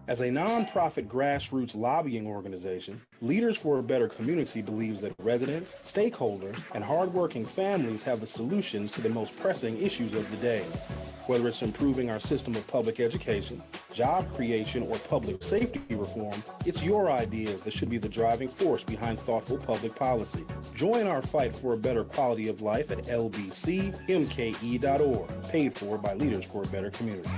As a nonprofit grassroots lobbying organization, Leaders for a Better Community believes that residents, stakeholders, and hardworking families have the solutions to the most pressing issues of the day. Whether it's improving our system of public education, job creation, or public safety reform, it's your ideas that should be the driving force behind thoughtful public policy. Join our fight for a better quality of life at lbcmke.org, paid for by Leaders for a Better Community.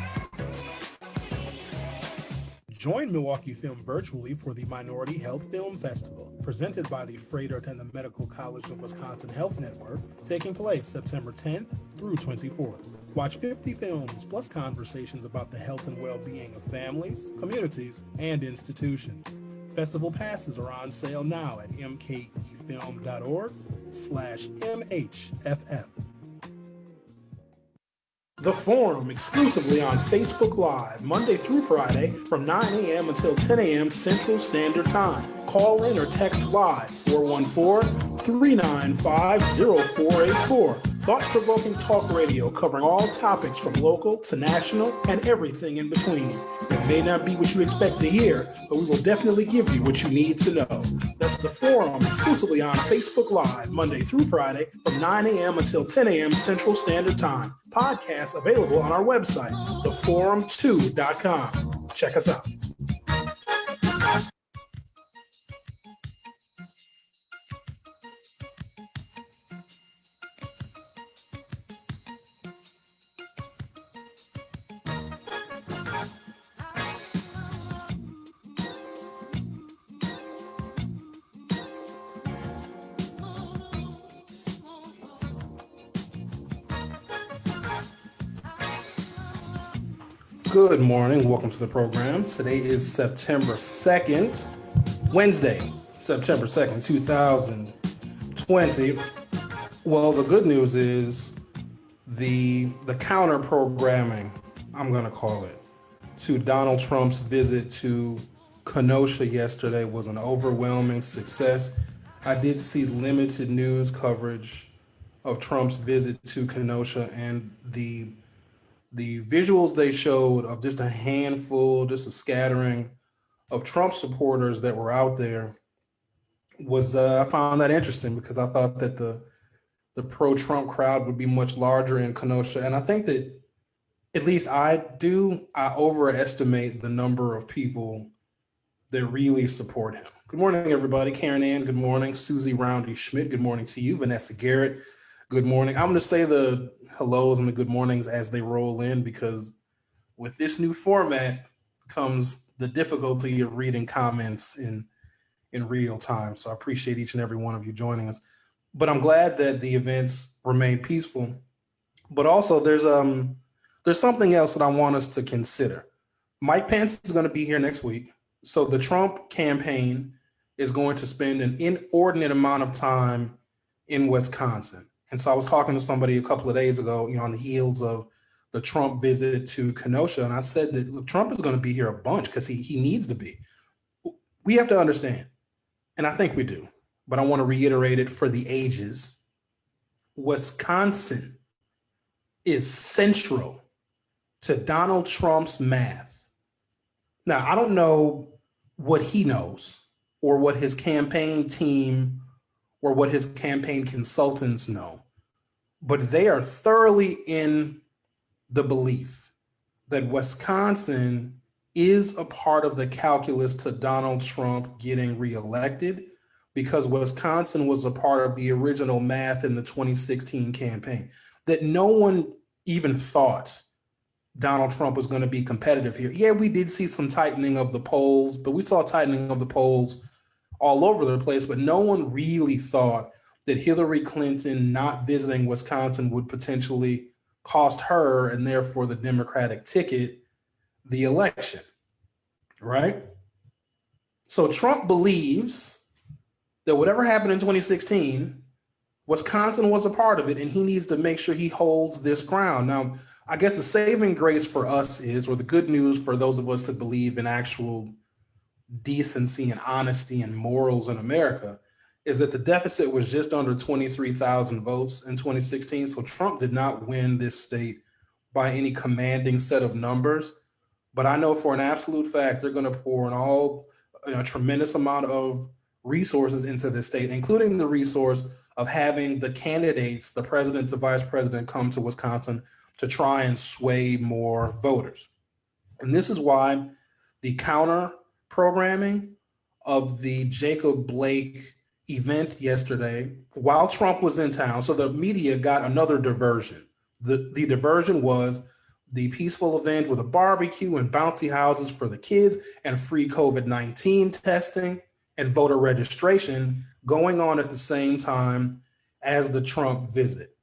Join Milwaukee Film virtually for the Minority Health Film Festival, presented by the Frederick and the Medical College of Wisconsin Health Network, taking place September 10th through 24th. Watch 50 films plus conversations about the health and well-being of families, communities, and institutions. Festival passes are on sale now at mkefilm.org/MHFF. The Forum, exclusively on Facebook Live, Monday through Friday from 9 a.m. until 10 a.m. Central Standard Time. Call in or text live 414-395-0484. Thought-provoking talk radio covering all topics from local to national and everything in between. It may not be what you expect to hear, but we will definitely give you what you need to know. That's The Forum, exclusively on Facebook Live, Monday through Friday from 9 a.m. until 10 a.m. Central Standard Time. Podcasts available on our website, theforum2.com. Check us out. Good morning. Welcome to the program. Today is September 2nd, Wednesday, September 2nd, 2020. Well, the good news is the counter programming, I'm going to call it, to Donald Trump's visit to Kenosha yesterday was an overwhelming success. I did see limited news coverage of Trump's visit to Kenosha, and the visuals they showed of just a handful, just a scattering of Trump supporters that were out there was, I found that interesting because I thought that the pro-Trump crowd would be much larger in Kenosha. And I think that, at least I overestimate the number of people that really support him. Good morning, everybody. Karen Ann, good morning. Susie Roundy Schmidt, good morning to you. Vanessa Garrett, good morning. I'm going to say the hellos and the good mornings as they roll in, because with this new format comes the difficulty of reading comments in real time. So I appreciate each and every one of you joining us. But I'm glad that the events remain peaceful. But also there's something else that I want us to consider. Mike Pence is going to be here next week. So the Trump campaign is going to spend an inordinate amount of time in Wisconsin. And so I was talking to somebody a couple of days ago, on the heels of the Trump visit to Kenosha. And I said that, look, Trump is going to be here a bunch because he needs to be. We have to understand, and I think we do, but I want to reiterate it for the ages. Wisconsin is central to Donald Trump's math. Now, I don't know what he knows or what his campaign team or what his campaign consultants know, but they are thoroughly in the belief that Wisconsin is a part of the calculus to Donald Trump getting reelected, because Wisconsin was a part of the original math in the 2016 campaign, that no one even thought Donald Trump was going to be competitive here. Yeah, we did see some tightening of the polls, but we saw tightening of the polls all over the place, but no one really thought that Hillary Clinton not visiting Wisconsin would potentially cost her, and therefore the Democratic ticket, the election, right? So Trump believes that whatever happened in 2016, Wisconsin was a part of it, and he needs to make sure he holds this ground. Now, I guess the saving grace for us is, or the good news for those of us that believe in actual decency and honesty and morals in America, is that the deficit was just under 23,000 votes in 2016. So Trump did not win this state by any commanding set of numbers. But I know for an absolute fact they're going to pour a tremendous amount of resources into this state, including the resource of having the candidates, the president, the vice president, come to Wisconsin to try and sway more voters. And this is why the counter programming of the Jacob Blake event yesterday, while Trump was in town, so the media got another diversion. The diversion was the peaceful event with a barbecue and bouncy houses for the kids and free COVID-19 testing and voter registration going on at the same time as the Trump visit.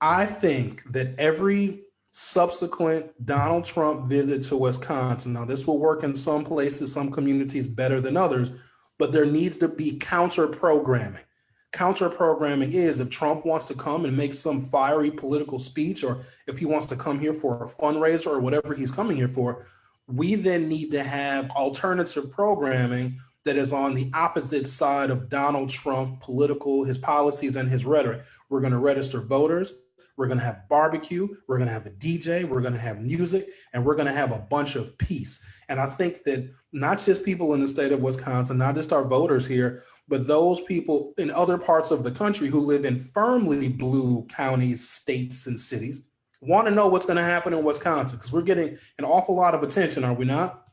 I think that every subsequent Donald Trump visit to Wisconsin, now this will work in some places, some communities better than others, but there needs to be counter programming. Counter programming is if Trump wants to come and make some fiery political speech, or if he wants to come here for a fundraiser or whatever he's coming here for, we then need to have alternative programming that is on the opposite side of Donald Trump political, his policies and his rhetoric. We're going to register voters. We're going to have barbecue. We're going to have a DJ. We're going to have music, and we're going to have a bunch of peace. And I think that not just people in the state of Wisconsin, not just our voters here, but those people in other parts of the country who live in firmly blue counties, states, and cities want to know what's going to happen in Wisconsin, because we're getting an awful lot of attention, are we not?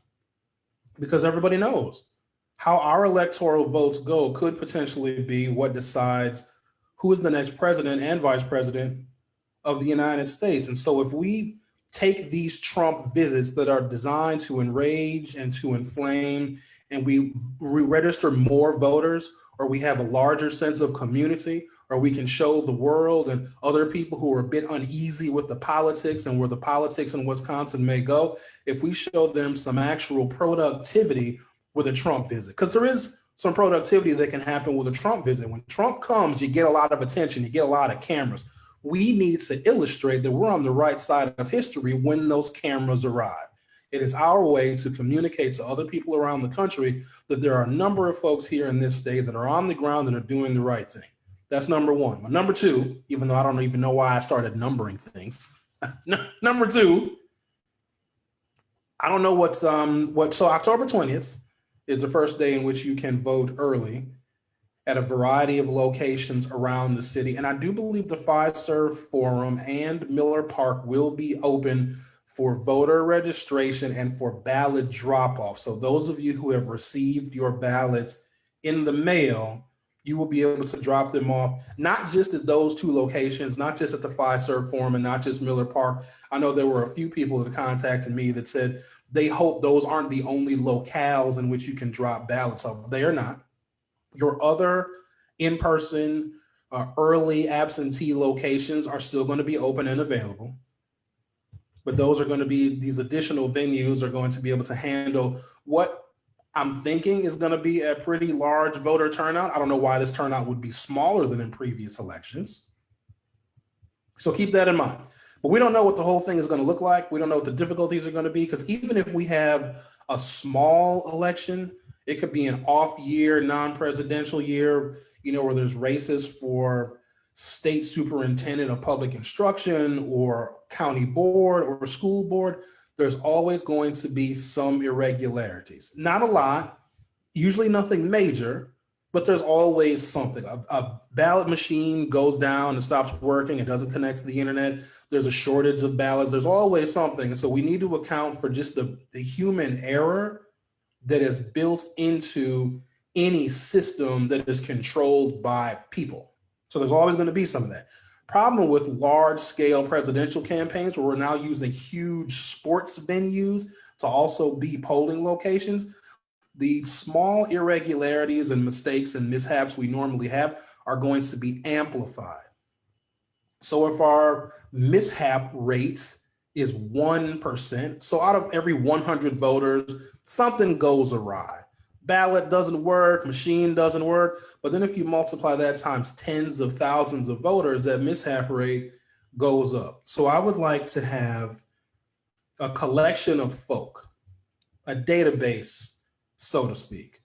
Because everybody knows how our electoral votes go could potentially be what decides who is the next president and vice president of the United States. And so if we take these Trump visits that are designed to enrage and to inflame, and we register more voters, or we have a larger sense of community, or we can show the world and other people who are a bit uneasy with the politics and where the politics in Wisconsin may go, if we show them some actual productivity with a Trump visit, because there is some productivity that can happen with a Trump visit. When Trump comes, you get a lot of attention, you get a lot of cameras. We need to illustrate that we're on the right side of history when those cameras arrive. It is our way to communicate to other people around the country that there are a number of folks here in this state that are on the ground that are doing the right thing. That's number one. Number two, even though I don't even know why I started numbering things. Number two, I don't know so October 20th is the first day in which you can vote early at a variety of locations around the city. And I do believe the Fiserv Forum and Miller Park will be open for voter registration and for ballot drop-off. So those of you who have received your ballots in the mail, you will be able to drop them off, not just at those two locations, not just at the Fiserv Forum and not just Miller Park. I know there were a few people that contacted me that said they hope those aren't the only locales in which you can drop ballots off. They are not. Your other in-person early absentee locations are still going to be open and available. But those are going to be, these additional venues are going to be able to handle what I'm thinking is going to be a pretty large voter turnout. I don't know why this turnout would be smaller than in previous elections. So keep that in mind. But we don't know what the whole thing is going to look like. We don't know what the difficulties are going to be, because even if we have a small election, it could be an off year, non-presidential year, where there's races for state superintendent of public instruction or county board or school board. There's always going to be some irregularities. Not a lot, usually nothing major, but there's always something. A ballot machine goes down and stops working. It doesn't connect to the internet. There's a shortage of ballots. There's always something. And so we need to account for just the human error that is built into any system that is controlled by people. So there's always going to be some of that. Problem with large scale presidential campaigns where we're now using huge sports venues to also be polling locations, the small irregularities and mistakes and mishaps we normally have are going to be amplified. So if our mishap rate is 1%, so out of every 100 voters, something goes awry. Ballot doesn't work, machine doesn't work, but then if you multiply that times tens of thousands of voters, that mishap rate goes up. So I would like to have a collection of folk, a database, so to speak.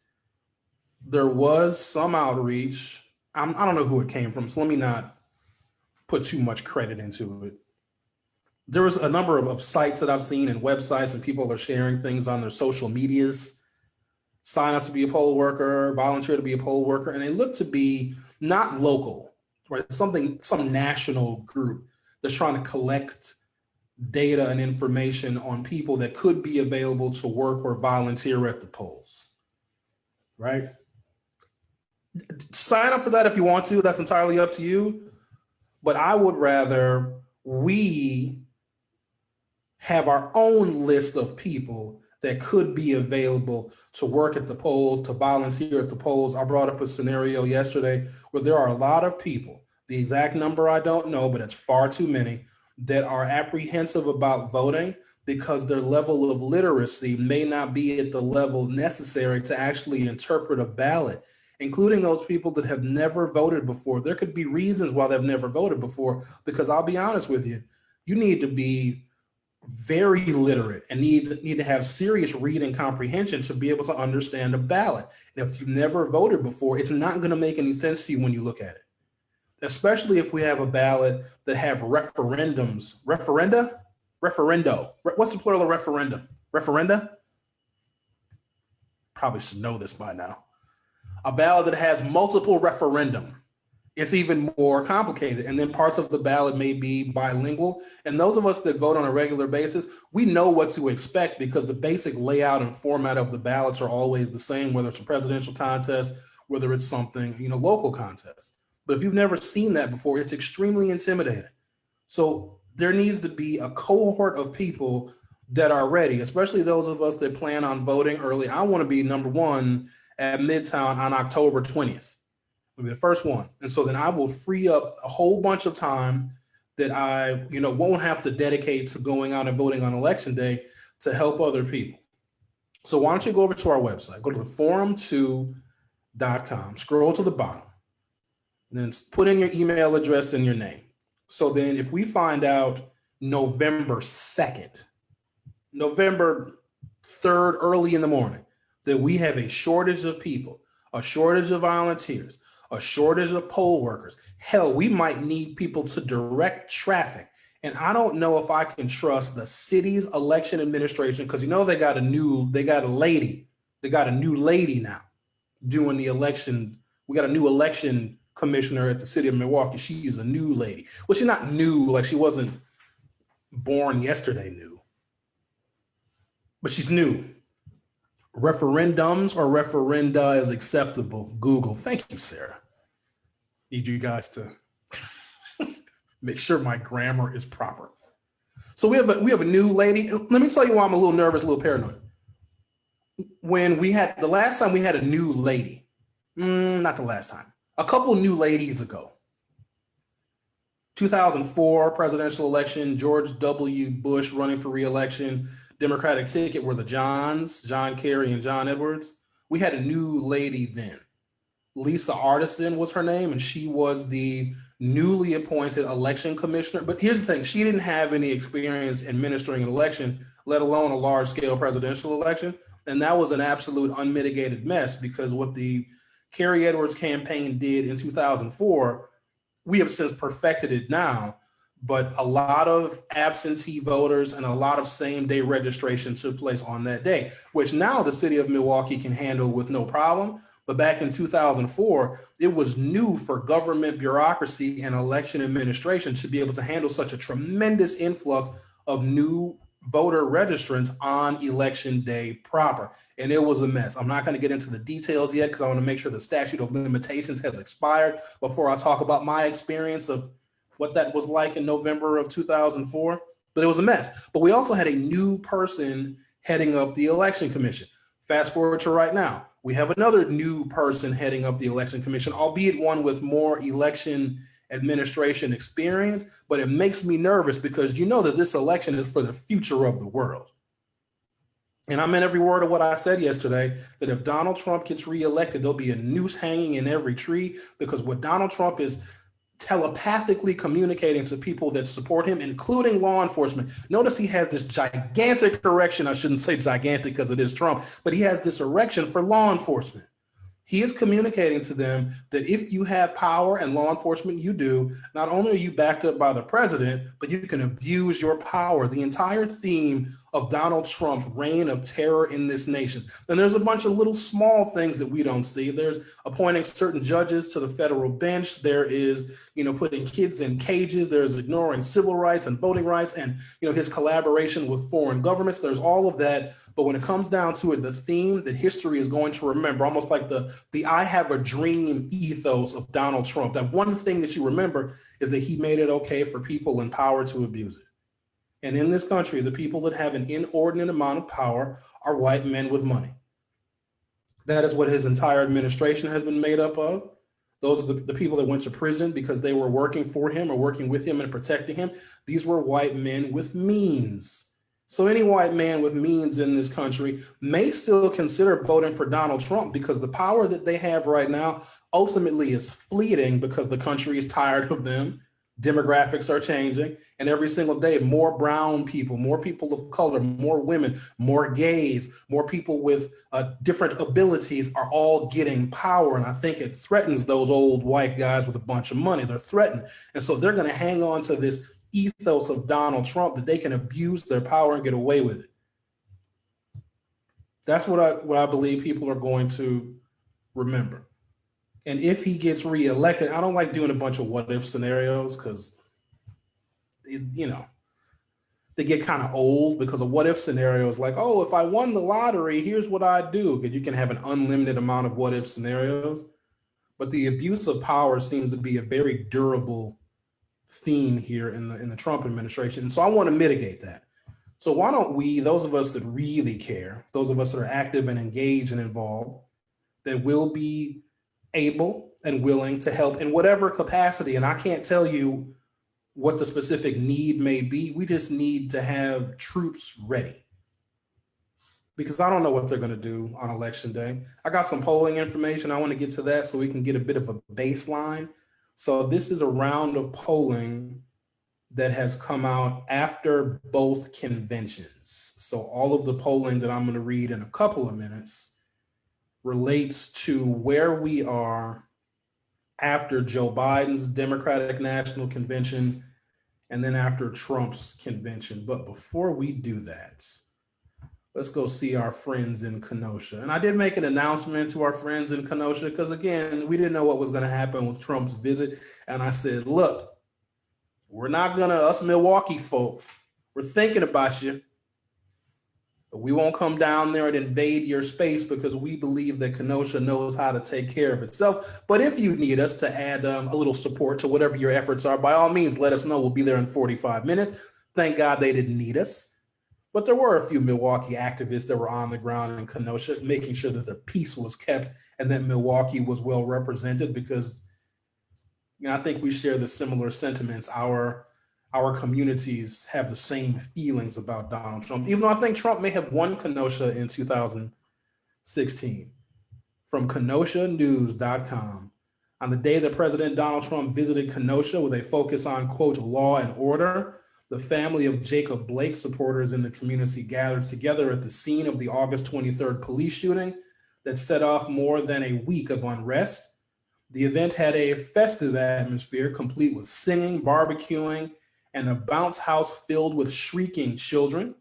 There was some outreach. I don't know who it came from, so let me not put too much credit into it. there was a number of sites that I've seen and websites, and people are sharing things on their social medias. Sign up to be a poll worker, volunteer to be a poll worker, and they look to be not local, right? Some national group that's trying to collect data and information on people that could be available to work or volunteer at the polls, right? Sign up for that if you want to. That's entirely up to you. But I would rather we have our own list of people that could be available to work at the polls, to volunteer at the polls. I brought up a scenario yesterday where there are a lot of people, the exact number I don't know, but it's far too many, that are apprehensive about voting because their level of literacy may not be at the level necessary to actually interpret a ballot, including those people that have never voted before. There could be reasons why they've never voted before, because I'll be honest with you, you need to be very literate and need to have serious reading comprehension to be able to understand a ballot. And if you've never voted before, it's not going to make any sense to you when you look at it, especially if we have a ballot that have referendums, referendo. What's the plural of referendum? Referenda? Probably should know this by now. A ballot that has multiple referendum. It's even more complicated. And then parts of the ballot may be bilingual. And those of us that vote on a regular basis, we know what to expect because the basic layout and format of the ballots are always the same, whether it's a presidential contest, whether it's something, local contest. But if you've never seen that before, it's extremely intimidating. So there needs to be a cohort of people that are ready, especially those of us that plan on voting early. I want to be number one at Midtown on October 20th. I'll be the first one. And so then I will free up a whole bunch of time that I, won't have to dedicate to going out and voting on election day to help other people. So why don't you go over to our website, go to theforum2.com, scroll to the bottom, and then put in your email address and your name. So then if we find out November 2nd, November 3rd, early in the morning, that we have a shortage of people, a shortage of volunteers, a shortage of poll workers. Hell, we might need people to direct traffic. And I don't know if I can trust the city's election administration, because they got a new lady now doing the election. We got a new election commissioner at the city of Milwaukee. She's a new lady. Well, she's not new, like she wasn't born yesterday new, but she's new. Referendums or referenda is acceptable. Google. Thank you, Sarah. Need you guys to make sure my grammar is proper. So we have a new lady. Let me tell you why I'm a little nervous, a little paranoid. When the last time we had a new lady, not the last time, a couple new ladies ago, 2004 presidential election, George W. Bush running for re-election, Democratic ticket were the Johns, John Kerry and John Edwards. We had a new lady then. Lisa Artisan was her name, and she was the newly appointed election commissioner. But here's the thing, she didn't have any experience administering an election, let alone a large-scale presidential election. And that was an absolute unmitigated mess, because what the Kerry Edwards campaign did in 2004, we have since perfected it now. But a lot of absentee voters and a lot of same-day registration took place on that day, which now the city of Milwaukee can handle with no problem. But back in 2004, it was new for government bureaucracy and election administration to be able to handle such a tremendous influx of new voter registrants on election day proper. And it was a mess. I'm not going to get into the details yet because I want to make sure the statute of limitations has expired before I talk about my experience of what that was like in November of 2004, but it was a mess. But we also had a new person heading up the election commission. Fast forward to right now, we have another new person heading up the election commission, albeit one with more election administration experience, but it makes me nervous because that this election is for the future of the world. And I meant every word of what I said yesterday, that if Donald Trump gets reelected, there'll be a noose hanging in every tree, because what Donald Trump is telepathically communicating to people that support him, including law enforcement. Notice he has this gigantic erection. I shouldn't say gigantic because it is Trump, but he has this erection for law enforcement. He is communicating to them that if you have power and law enforcement, you do, not only are you backed up by the president, but you can abuse your power. The entire theme of Donald Trump's reign of terror in this nation. And there's a bunch of little small things that we don't see. There's appointing certain judges to the federal bench. There is, putting kids in cages. There's ignoring civil rights and voting rights and, his collaboration with foreign governments. There's all of that. But when it comes down to it, the theme that history is going to remember, almost like the I have a dream ethos of Donald Trump, that one thing that you remember is that he made it okay for people in power to abuse it. And in this country, the people that have an inordinate amount of power are white men with money. That is what his entire administration has been made up of. Those are the people that went to prison because they were working for him or working with him and protecting him. These were white men with means. So any white man with means in this country may still consider voting for Donald Trump because the power that they have right now ultimately is fleeting because the country is tired of them. Demographics are changing, and every single day, more brown people, more people of color, more women, more gays, more people with different abilities are all getting power. And I think it threatens those old white guys with a bunch of money. They're threatened. And so they're going to hang on to this ethos of Donald Trump that they can abuse their power and get away with it. That's what I believe people are going to remember. And if he gets reelected, I don't like doing a bunch of what if scenarios because, they get kind of old because a what if scenario is like, oh, if I won the lottery, here's what I'd do. Because you can have an unlimited amount of what if scenarios. But the abuse of power seems to be a very durable theme here in the Trump administration. And so I want to mitigate that. So why don't we, those of us that really care, those of us that are active and engaged and involved, that will be able and willing to help in whatever capacity. And I can't tell you what the specific need may be. We just need to have troops ready because I don't know what they're going to do on election day. I got some polling information. I want to get to that so we can get a bit of a baseline. So this is a round of polling that has come out after both conventions. So all of the polling that I'm going to read in a couple of minutes relates to where we are after Joe Biden's Democratic National Convention and then after Trump's convention. But before we do that, let's go see our friends in Kenosha. And I did make an announcement to our friends in Kenosha because, again, we didn't know what was going to happen with Trump's visit. And I said, look, we're not going to, us Milwaukee folk, we're thinking about you. But we won't come down there and invade your space because we believe that Kenosha knows how to take care of itself. But if you need us to add a little support to whatever your efforts are, by all means, let us know. We'll be there in 45 minutes. Thank God they didn't need us. But there were a few Milwaukee activists that were on the ground in Kenosha, making sure that the peace was kept and that Milwaukee was well represented because I think we share the similar sentiments. Our communities have the same feelings about Donald Trump, even though I think Trump may have won Kenosha in 2016. From KenoshaNews.com, on the day that President Donald Trump visited Kenosha with a focus on, quote, law and order, the family of Jacob Blake supporters in the community gathered together at the scene of the August 23rd police shooting that set off more than a week of unrest. The event had a festive atmosphere, complete with singing, barbecuing, and a bounce house filled with shrieking children.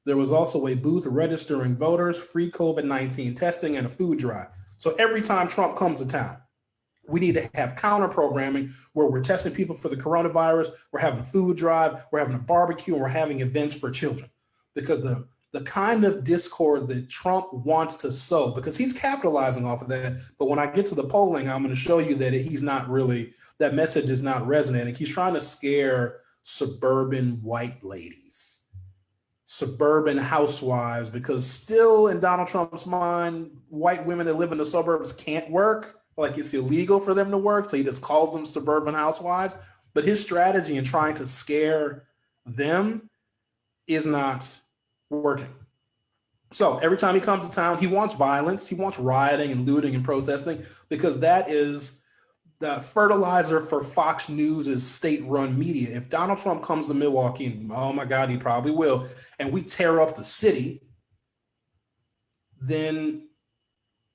There was also a booth registering voters, free COVID-19 testing, and a food drive. So every time Trump comes to town, we need to have counter programming where we're testing people for the coronavirus, we're having a food drive, we're having a barbecue, and we're having events for children. Because the kind of discord that Trump wants to sow, because he's capitalizing off of that. But when I get to the polling, I'm going to show you that he's not really, that message is not resonating. He's trying to scare suburban white ladies, suburban housewives, because still in Donald Trump's mind, white women that live in the suburbs can't work. Like it's illegal for them to work. So he just calls them suburban housewives. But his strategy in trying to scare them is not working. So every time he comes to town, he wants violence. He wants rioting and looting and protesting because that is the fertilizer for Fox News' state-run media. If Donald Trump comes to Milwaukee, and oh my God, he probably will, and we tear up the city, then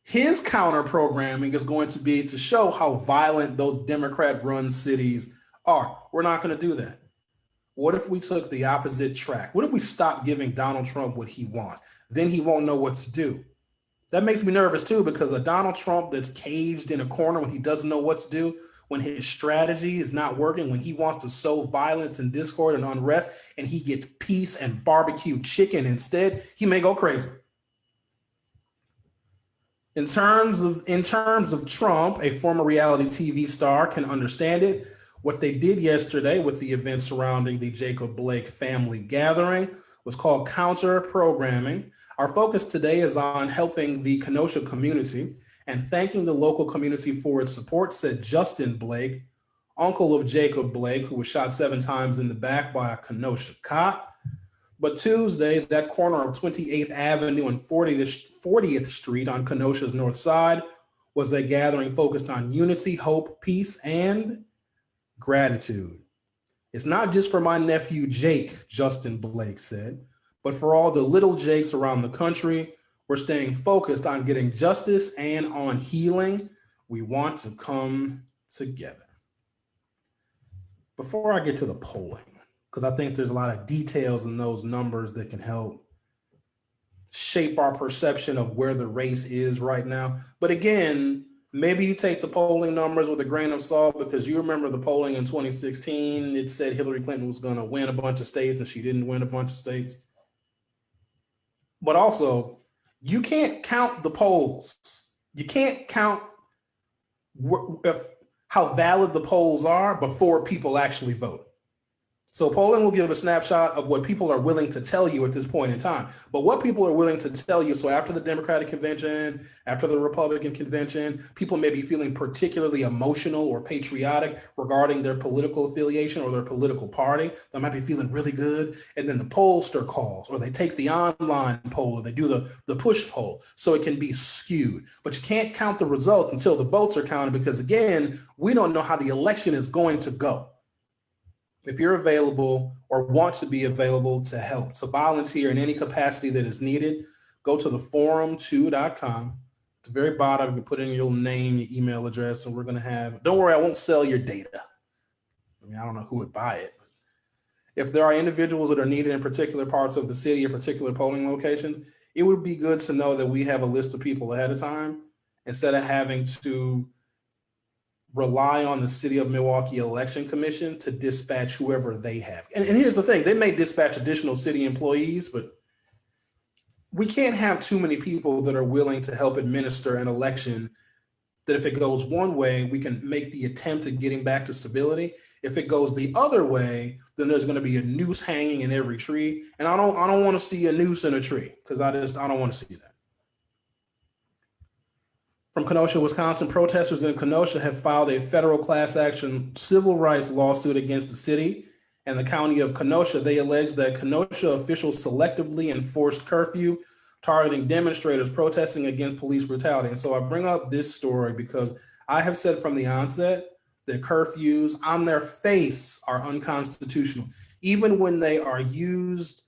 His counter programming is going to be to show how violent those Democrat-run cities are. We're not going to do that. What if we took the opposite track? What if we stopped giving Donald Trump what he wants? Then he won't know what to do. That makes me nervous too, because a Donald Trump that's caged in a corner when he doesn't know what to do, when his strategy is not working, when he wants to sow violence and discord and unrest, and he gets peace and barbecue chicken instead, he may go crazy. In terms of Trump, a former reality TV star can understand it. What they did yesterday with the event surrounding the Jacob Blake family gathering was called counter programming. Our focus today is on helping the Kenosha community and thanking the local community for its support, said Justin Blake, uncle of Jacob Blake, who was shot 7 times in the back by a Kenosha cop. But Tuesday, that corner of 28th Avenue and 40th Street on Kenosha's north side was a gathering focused on unity, hope, peace, and gratitude. It's not just for my nephew Jake, Justin Blake said, but for all the little Jakes around the country. We're staying focused on getting justice and on healing. We want to come together. Before I get to the polling, because I think there's a lot of details in those numbers that can help shape our perception of where the race is right now. But again, maybe you take the polling numbers with a grain of salt, because you remember the polling in 2016, it said Hillary Clinton was going to win a bunch of states and she didn't win a bunch of states. But also, you can't count the polls. You can't count how valid the polls are before people actually vote. So polling will give a snapshot of what people are willing to tell you at this point in time. But what people are willing to tell you, so after the Democratic convention, after the Republican convention, people may be feeling particularly emotional or patriotic regarding their political affiliation or their political party. They might be feeling really good. And then the pollster calls, or they take the online poll, or they do the push poll. So it can be skewed. But you can't count the results until the votes are counted, because again, we don't know how the election is going to go. If you're available or want to be available to help, to volunteer in any capacity that is needed, go to theforum2.com. At the very bottom, you can put in your name, your email address, and we're going to have, don't worry, I won't sell your data. I mean, I don't know who would buy it. If there are individuals that are needed in particular parts of the city or particular polling locations, it would be good to know that we have a list of people ahead of time, instead of having to rely on the City of Milwaukee Election Commission to dispatch whoever they have. And here's the thing, they may dispatch additional city employees, but we can't have too many people that are willing to help administer an election that if it goes one way, we can make the attempt at getting back to civility. If it goes the other way, then there's going to be a noose hanging in every tree. And I don't want to see a noose in a tree, because I don't want to see that. From Kenosha, Wisconsin, protesters in Kenosha have filed a federal class action civil rights lawsuit against the city and the county of Kenosha. They allege that Kenosha officials selectively enforced curfew, targeting demonstrators protesting against police brutality. And so I bring up this story because I have said from the onset that curfews on their face are unconstitutional. Even when they are used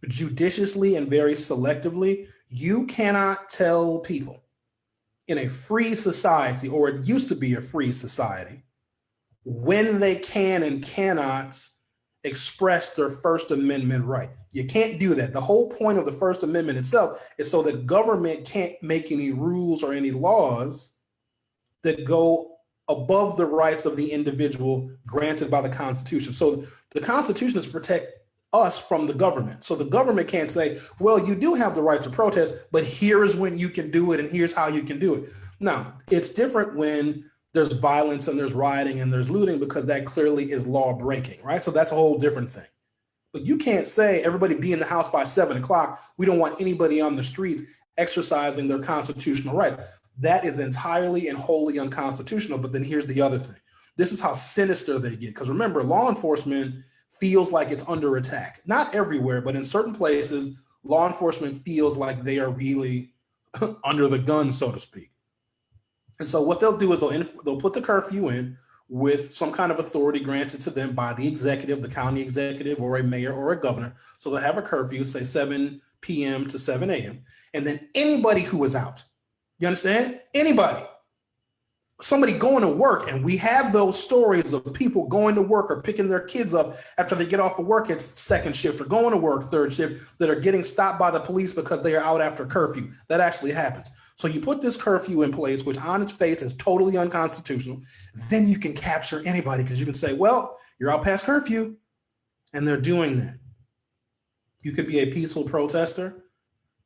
judiciously and very selectively, you cannot tell people in a free society, or it used to be a free society, when they can and cannot express their First Amendment right. You can't do that. The whole point of the First Amendment itself is so that government can't make any rules or any laws that go above the rights of the individual granted by the Constitution. So the Constitution is to protect us from the government. So the government can't say, well, you do have the right to protest, but here's when you can do it and here's how you can do it. Now, it's different when there's violence and there's rioting and there's looting, because that clearly is law breaking, right? So that's a whole different thing. But you can't say everybody be in the house by 7 o'clock. We don't want anybody on the streets exercising their constitutional rights. That is entirely and wholly unconstitutional. But then here's the other thing. This is how sinister they get. Because remember, law enforcement feels like it's under attack. Not everywhere, but in certain places, law enforcement feels like they are really under the gun, so to speak. And so what they'll do is they'll put the curfew in with some kind of authority granted to them by the executive, the county executive, or a mayor or a governor. So they'll have a curfew, say 7 p.m. to 7 a.m. And then anybody who is out, You understand? Anybody. Somebody going to work, and we have those stories of people going to work or picking their kids up after they get off of work at second shift or going to work third shift that are getting stopped by the police because they are out after curfew. That actually happens. So you put this curfew in place, which on its face is totally unconstitutional. Then you can capture anybody because you can say, well, you're out past curfew, and they're doing that. You could be a peaceful protester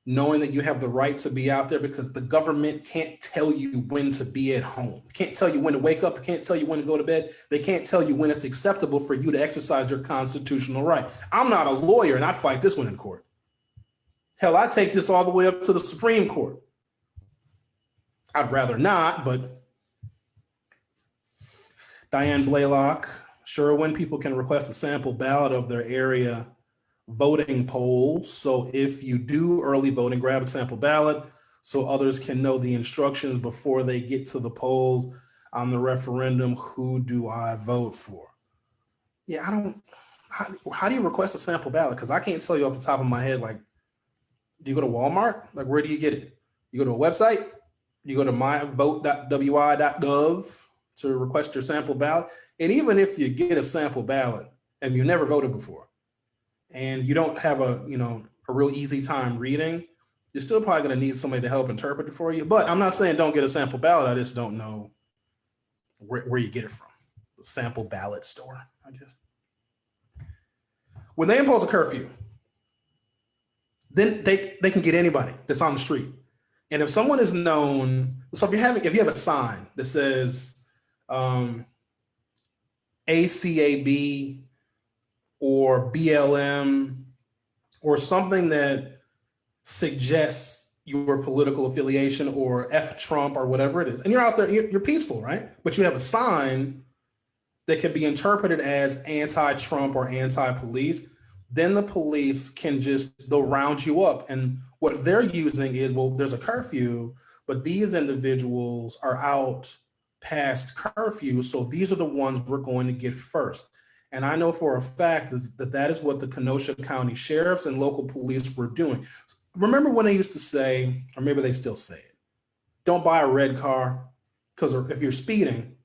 knowing that you have the right to be out there because the government can't tell you when to be at home. They can't tell you when to wake up. They can't tell you when to go to bed. They can't tell you when it's acceptable for you to exercise your constitutional right. I'm not a lawyer, and I'd fight this one in court. Hell, I'd take this all the way up to the Supreme Court. I'd rather not, but Diane Blaylock, sure, when people can request a sample ballot of their area voting polls. So if you do early voting, grab a sample ballot so others can know the instructions before they get to the polls on the referendum. Who do I vote for? Yeah, I don't. How do you request a sample ballot? Because I can't tell you off the top of my head. Like, do you go to Walmart? Like, where do you get it? You go to a website? You go to myvote.wi.gov to request your sample ballot. And even if you get a sample ballot and you never voted before, and you don't have a real easy time reading, you're still probably going to need somebody to help interpret it for you. But I'm not saying don't get a sample ballot. I just don't know where you get it from. The sample ballot store, I guess. When they impose a curfew, then they can get anybody that's on the street. And if someone is known, so if you have a sign that says ACAB or BLM or something that suggests your political affiliation or F Trump or whatever it is, and you're out there, you're peaceful, right? But you have a sign that can be interpreted as anti-Trump or anti-police, then the police they'll round you up. And what they're using is, well, there's a curfew, but these individuals are out past curfew, so these are the ones we're going to get first. And I know for a fact that is what the Kenosha County sheriffs and local police were doing. Remember when they used to say, or maybe they still say it, don't buy a red car, because if you're speeding,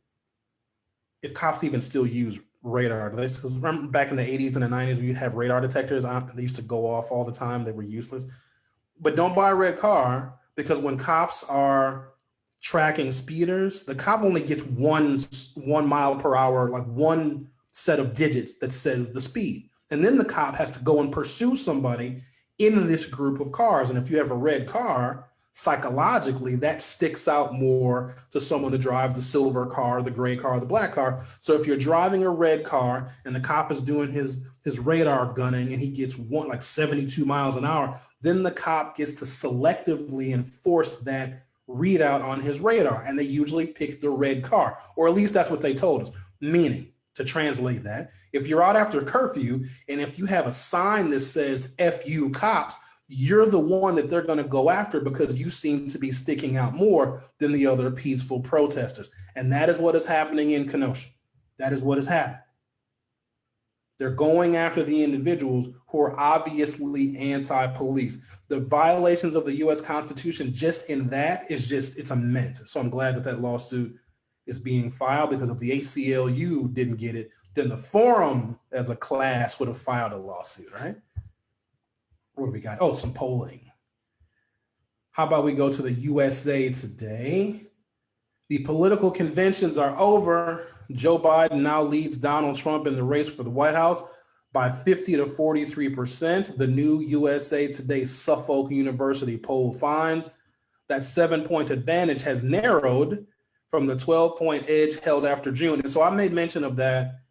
if cops even still use radar, because remember back in the 80s and the 90s, when you'd have radar detectors, they used to go off all the time. They were useless. But don't buy a red car, because when cops are tracking speeders, the cop only gets 1 mile per hour, like one set of digits that says the speed. And then the cop has to go and pursue somebody in this group of cars. And if you have a red car, psychologically, that sticks out more to someone that drives the silver car, the gray car, the black car. So if you're driving a red car and the cop is doing his radar gunning and he gets 72 miles an hour, then the cop gets to selectively enforce that readout on his radar. And they usually pick the red car, or at least that's what they told us. Meaning, to translate that, if you're out after curfew and if you have a sign that says F you cops, you're the one that they're going to go after because you seem to be sticking out more than the other peaceful protesters. And that is what is happening in Kenosha. That is what is happening. They're going after the individuals who are obviously anti-police. The violations of the U.S. Constitution just in that it's immense. So I'm glad that lawsuit is being filed, because if the ACLU didn't get it, then the forum as a class would have filed a lawsuit, right? What do we got? Oh, some polling. How about we go to the USA Today? The political conventions are over. Joe Biden now leads Donald Trump in the race for the White House by 50 to 43%. The new USA Today Suffolk University poll finds that 7-point advantage has narrowed from the 12-point edge held after June. And so I made mention of that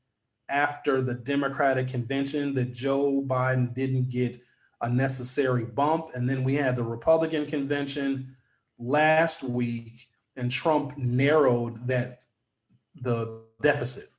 after the Democratic convention, that Joe Biden didn't get a necessary bump. And then we had the Republican convention last week, and Trump narrowed the deficit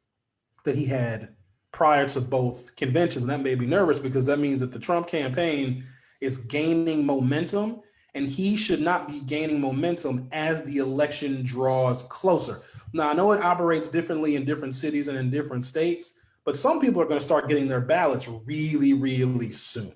that he had prior to both conventions. And that made me nervous, because that means that the Trump campaign is gaining momentum, and he should not be gaining momentum as the election draws closer. Now, I know it operates differently in different cities and in different states, but some people are going to start getting their ballots really, really soon.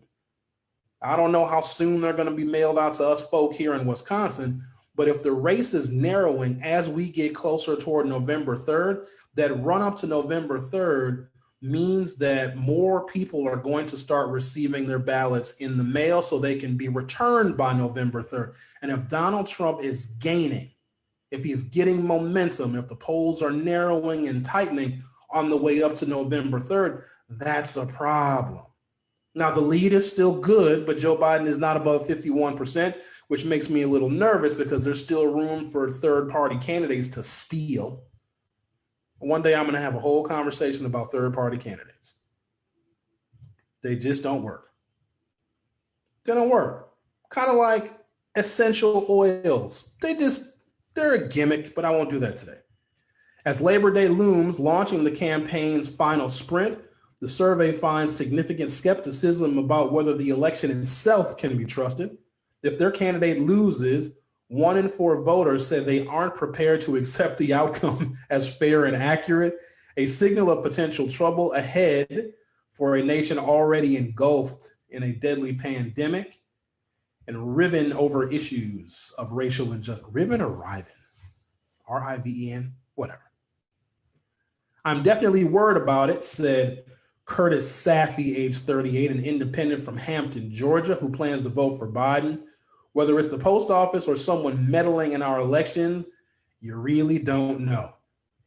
I don't know how soon they're going to be mailed out to us folk here in Wisconsin, But if the race is narrowing as we get closer toward November 3rd, that run up to November 3rd means that more people are going to start receiving their ballots in the mail so they can be returned by November 3rd. And if Donald Trump is gaining, if he's getting momentum, if the polls are narrowing and tightening on the way up to November 3rd, that's a problem. Now, the lead is still good, but Joe Biden is not above 51%, which makes me a little nervous because there's still room for third-party candidates to steal. One day I'm going to have a whole conversation about third-party candidates. They just don't work. They don't work. Kind of like essential oils. They're a gimmick, but I won't do that today. As Labor Day looms, launching the campaign's final sprint, the survey finds significant skepticism about whether the election itself can be trusted. If their candidate loses, 1 in 4 voters said they aren't prepared to accept the outcome as fair and accurate, a signal of potential trouble ahead for a nation already engulfed in a deadly pandemic and riven over issues of racial injustice. Riven or riven? R-I-V-E-N? Whatever. I'm definitely worried about it, said Curtis Safi, age 38, an independent from Hampton, Georgia, who plans to vote for Biden. Whether it's the post office or someone meddling in our elections, you really don't know.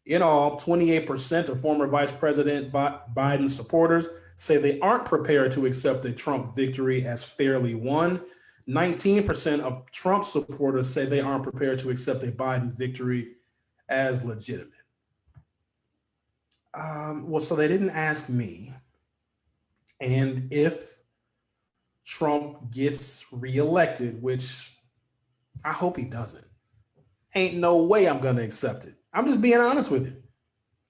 In all, 28% of former Vice President Biden supporters say they aren't prepared to accept a Trump victory as fairly won. 19% of Trump supporters say they aren't prepared to accept a Biden victory as legitimate. So they didn't ask me. And if Trump gets reelected, which I hope he doesn't, ain't no way I'm going to accept it. I'm just being honest with you.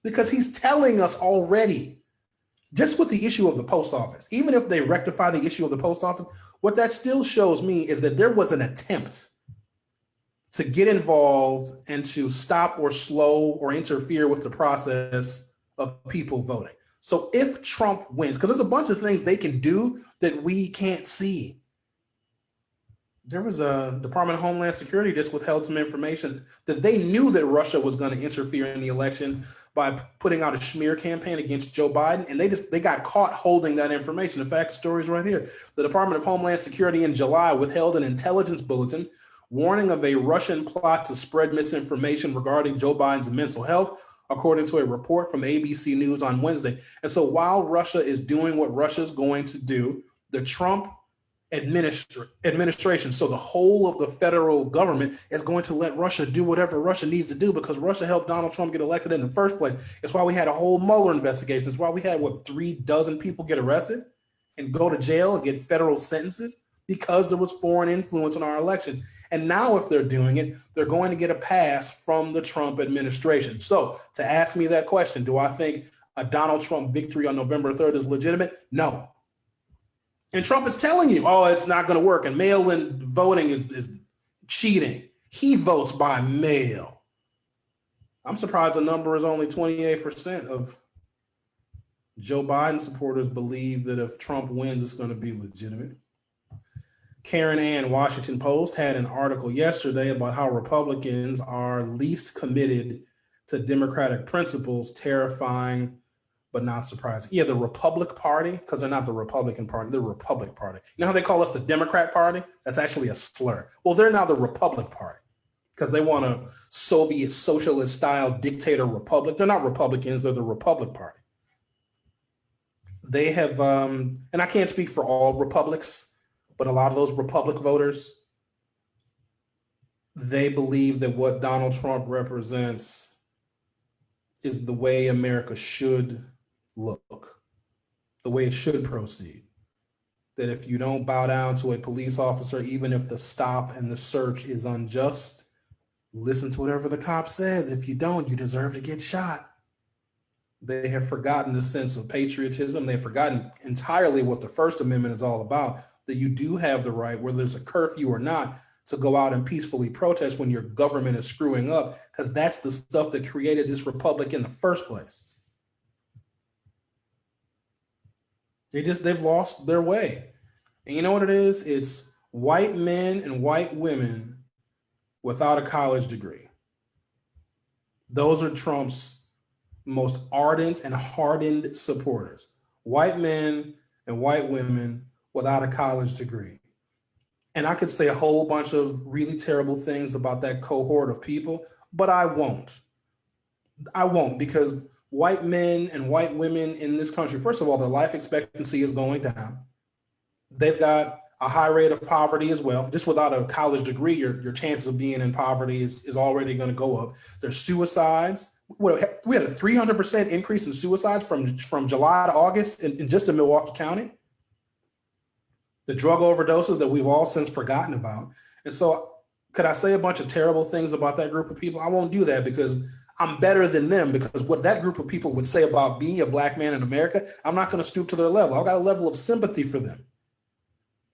Because he's telling us already, just with the issue of the post office, even if they rectify the issue of the post office, what that still shows me is that there was an attempt to get involved and to stop or slow or interfere with the process of people voting. So if Trump wins, because there's a bunch of things they can do that we can't see. There was a Department of Homeland Security just withheld some information that they knew that Russia was going to interfere in the election by putting out a smear campaign against Joe Biden, and they got caught holding that information. In fact, the story's right here. The Department of Homeland Security in July withheld an intelligence bulletin warning of a Russian plot to spread misinformation regarding Joe Biden's mental health, according to a report from ABC News on Wednesday. And so while Russia is doing what Russia's going to do, the Trump administration, so the whole of the federal government, is going to let Russia do whatever Russia needs to do because Russia helped Donald Trump get elected in the first place. It's why we had a whole Mueller investigation. It's why we had, 36 people get arrested and go to jail and get federal sentences because there was foreign influence in our election. And now if they're doing it, they're going to get a pass from the Trump administration. So to ask me that question, do I think a Donald Trump victory on November 3rd is legitimate? No. And Trump is telling you, oh, it's not going to work. And mail-in voting is cheating. He votes by mail. I'm surprised the number is only 28% of Joe Biden supporters believe that if Trump wins, it's going to be legitimate. Karen Ann, Washington Post, had an article yesterday about how Republicans are least committed to democratic principles, terrifying but not surprising. Yeah, the Republic Party, because they're not the Republican Party, they're the Republic Party. You know how they call us the Democrat Party? That's actually a slur. Well, they're now the Republic Party because they want a Soviet socialist style dictator republic. They're not Republicans, they're the Republic Party. They have, and I can't speak for all republics, but a lot of those Republic voters, they believe that what Donald Trump represents is the way America should look, the way it should proceed. That if you don't bow down to a police officer, even if the stop and the search is unjust, listen to whatever the cop says. If you don't, you deserve to get shot. They have forgotten the sense of patriotism. They've forgotten entirely what the First Amendment is all about, that you do have the right, whether there's a curfew or not, to go out and peacefully protest when your government is screwing up, because that's the stuff that created this republic in the first place. They've lost their way. And you know what it is? It's white men and white women without a college degree. Those are Trump's most ardent and hardened supporters. White men and white women without a college degree. And I could say a whole bunch of really terrible things about that cohort of people, but I won't. I won't, because white men and white women in this country, first of all, their life expectancy is going down. They've got a high rate of poverty as well. Just without a college degree, your chances of being in poverty is already going to go up. There's suicides. We had a 300% increase in suicides from July to August in just in Milwaukee County. The drug overdoses that we've all since forgotten about. And so could I say a bunch of terrible things about that group of people? I won't do that, because I'm better than them, because what that group of people would say about me, a black man in America, I'm not going to stoop to their level. I've got a level of sympathy for them.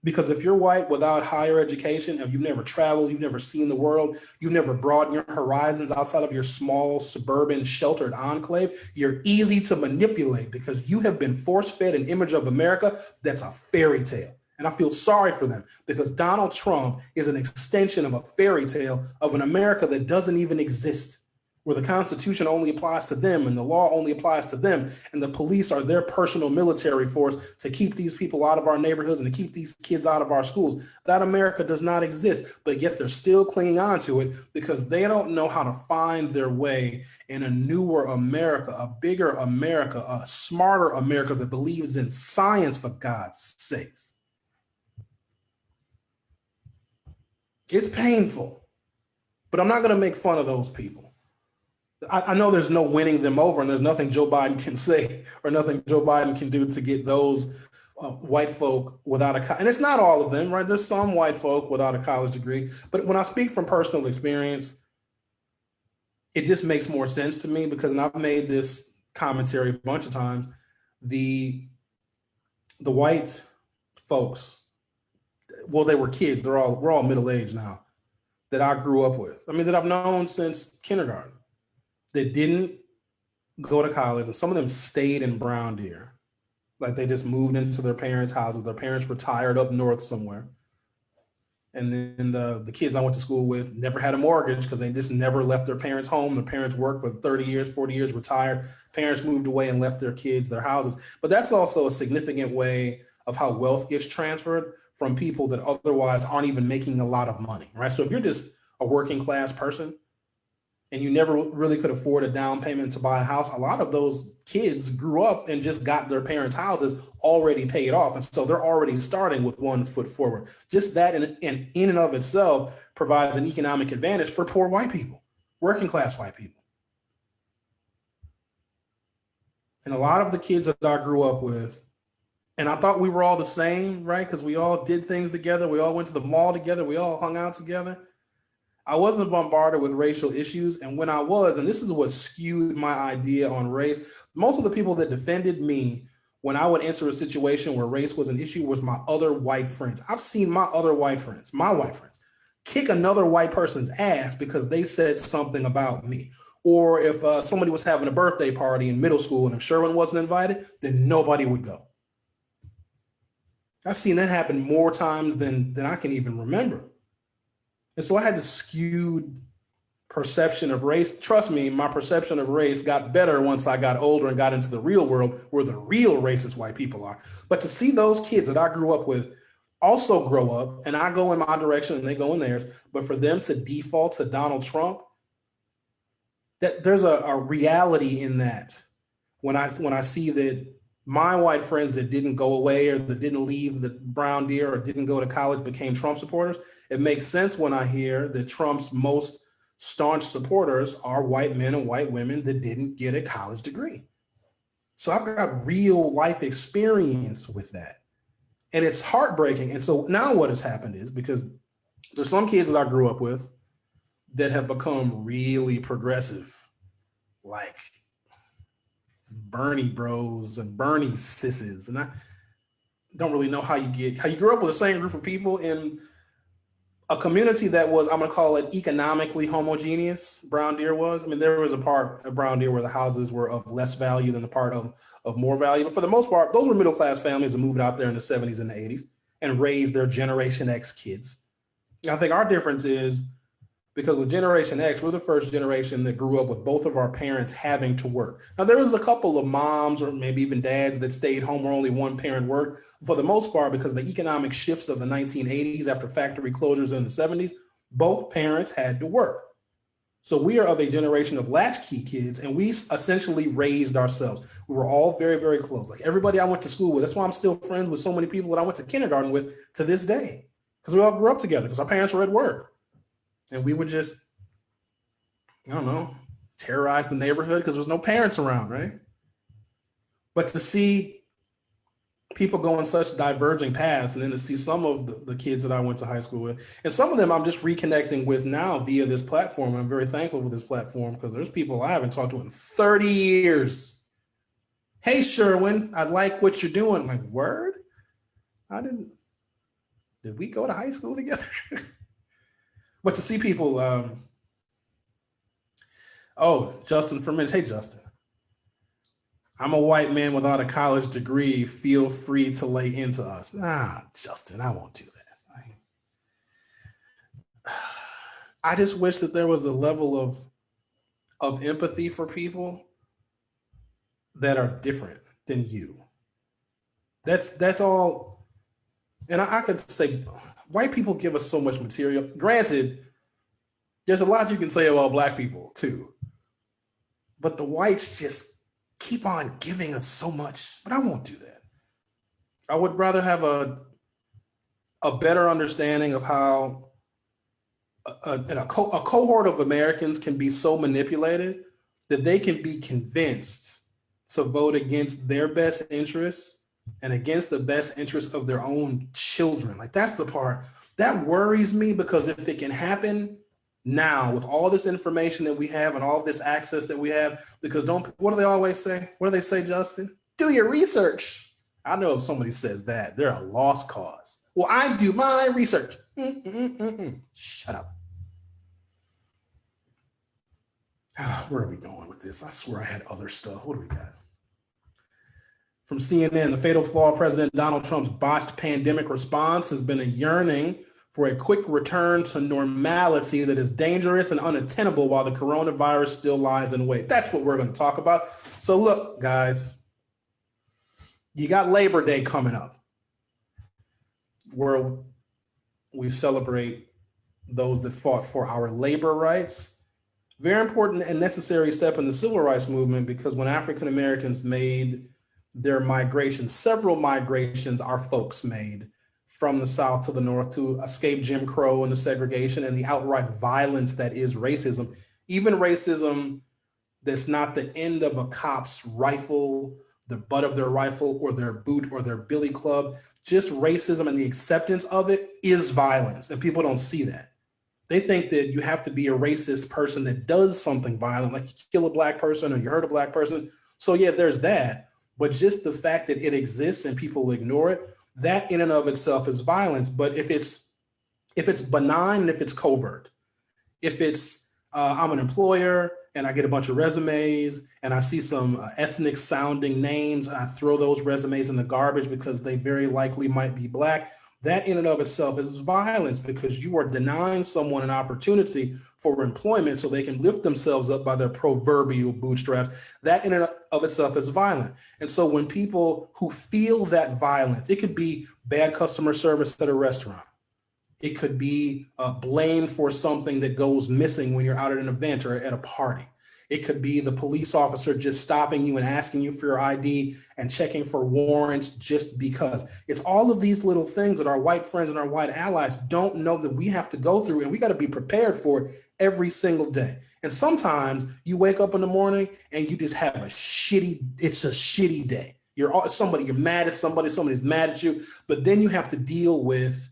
Because if you're white without higher education, if you've never traveled, you've never seen the world, you've never broadened your horizons outside of your small, suburban, sheltered enclave, you're easy to manipulate, because you have been force-fed an image of America that's a fairy tale. And I feel sorry for them, because Donald Trump is an extension of a fairy tale of an America that doesn't even exist, where the Constitution only applies to them and the law only applies to them, and the police are their personal military force to keep these people out of our neighborhoods and to keep these kids out of our schools. That America does not exist, but yet they're still clinging on to it, because they don't know how to find their way in a newer America, a bigger America, a smarter America that believes in science, for God's sakes. It's painful, but I'm not going to make fun of those people. I know there's no winning them over, and there's nothing Joe Biden can say or nothing Joe Biden can do to get those white folk without and it's not all of them, right? There's some white folk without a college degree, but when I speak from personal experience, it just makes more sense to me, because, and I've made this commentary a bunch of times, the white folks, well, they were kids, we're all middle-aged now, that I grew up with. I mean, that I've known since kindergarten, that didn't go to college, and some of them stayed in Brown Deer. Like, they just moved into their parents' houses. Their parents retired up north somewhere. And then the kids I went to school with never had a mortgage, because they just never left their parents' home. Their parents worked for 30 years, 40 years, retired. Parents moved away and left their kids their houses. But that's also a significant way of how wealth gets transferred from people that otherwise aren't even making a lot of money, right? So if you're just a working class person, and you never really could afford a down payment to buy a house, a lot of those kids grew up and just got their parents' houses already paid off. And so they're already starting with 1 foot forward. Just that in and of itself provides an economic advantage for poor white people, working class white people. And a lot of the kids that I grew up with, and I thought we were all the same, right? Because we all did things together. We all went to the mall together. We all hung out together. I wasn't bombarded with racial issues. And when I was, and this is what skewed my idea on race, most of the people that defended me when I would enter a situation where race was an issue was my other white friends. I've seen my white friends, kick another white person's ass because they said something about me. Or if somebody was having a birthday party in middle school and if Sherwin wasn't invited, then nobody would go. I've seen that happen more times than I can even remember. And so I had this skewed perception of race. Trust me, my perception of race got better once I got older and got into the real world where the real racist white people are. But to see those kids that I grew up with also grow up, and I go in my direction and they go in theirs, but for them to default to Donald Trump, that there's a reality in that. When I see that my white friends that didn't go away or that didn't leave the Brown Deer or didn't go to college became Trump supporters, it makes sense when I hear that Trump's most staunch supporters are white men and white women that didn't get a college degree. So I've got real life experience with that. And it's heartbreaking. And so now what has happened is, because there's some kids that I grew up with that have become really progressive, like Bernie bros and Bernie sisses. And I don't really know how you grew up with the same group of people in a community that was, I'm going to call it economically homogeneous. Brown Deer was. I mean, there was a part of Brown Deer where the houses were of less value than the part of more value. But for the most part, those were middle-class families that moved out there in the 70s and the 80s and raised their Generation X kids. I think our difference is Because with Generation X, we're the first generation that grew up with both of our parents having to work. Now, there was a couple of moms or maybe even dads that stayed home where only one parent worked. For the most part, because of the economic shifts of the 1980s after factory closures in the 70s, both parents had to work. So we are of a generation of latchkey kids, and we essentially raised ourselves. We were all very, very close. Like everybody I went to school with. That's why I'm still friends with so many people that I went to kindergarten with to this day, because we all grew up together because our parents were at work. And we would just, I don't know, terrorize the neighborhood because there was no parents around, right? But to see people go in such diverging paths, and then to see some of the kids that I went to high school with, and some of them I'm just reconnecting with now via this platform. I'm very thankful for this platform because there's people I haven't talked to in 30 years. Hey, Sherwin, I like what you're doing. I'm like, word? Did we go to high school together? But to see people, Justin Ferments. Hey, Justin. I'm a white man without a college degree. Feel free to lay into us. Nah, Justin, I won't do that. I just wish that there was a level of empathy for people that are different than you. That's all. And I could say white people give us so much material. Granted, there's a lot you can say about black people too. But the whites just keep on giving us so much. But I won't do that. I would rather have a better understanding of how a cohort of Americans can be so manipulated that they can be convinced to vote against their best interests and against the best interests of their own children. Like that's the part that worries me, because if it can happen now with all this information that we have and all this access that we have, because what do they always say? What do they say, Justin? Do your research. I know if somebody says that, they're a lost cause. Well, I do my research. Shut up. Where are we going with this? I swear I had other stuff. What do we got? From CNN, the fatal flaw of President Donald Trump's botched pandemic response has been a yearning for a quick return to normality that is dangerous and unattainable while the coronavirus still lies in wait. That's what we're going to talk about. So look, guys, you got Labor Day coming up, where we celebrate those that fought for our labor rights. Very important and necessary step in the civil rights movement, because when African Americans made their migration, several migrations our folks made from the South to the North to escape Jim Crow and the segregation and the outright violence that is racism, even racism that's not the end of a cop's rifle, the butt of their rifle or their boot or their billy club. Just racism and the acceptance of it is violence, and people don't see that. They think that you have to be a racist person that does something violent, like you kill a black person or you hurt a black person. So yeah, there's that. But just the fact that it exists and people ignore it, that in and of itself is violence. But if it's benign and if it's covert, if it's I'm an employer and I get a bunch of resumes and I see some ethnic sounding names and I throw those resumes in the garbage because they very likely might be black, that in and of itself is violence, because you are denying someone an opportunity for employment so they can lift themselves up by their proverbial bootstraps. That in and of itself is violent. And so when people who feel that violence, it could be bad customer service at a restaurant. It could be blame for something that goes missing when you're out at an event or at a party. It could be the police officer just stopping you and asking you for your ID and checking for warrants just because. It's all of these little things that our white friends and our white allies don't know that we have to go through, and we got to be prepared for it every single day. And sometimes you wake up in the morning and you just have it's a shitty day. You're mad at somebody, somebody's mad at you, but then you have to deal with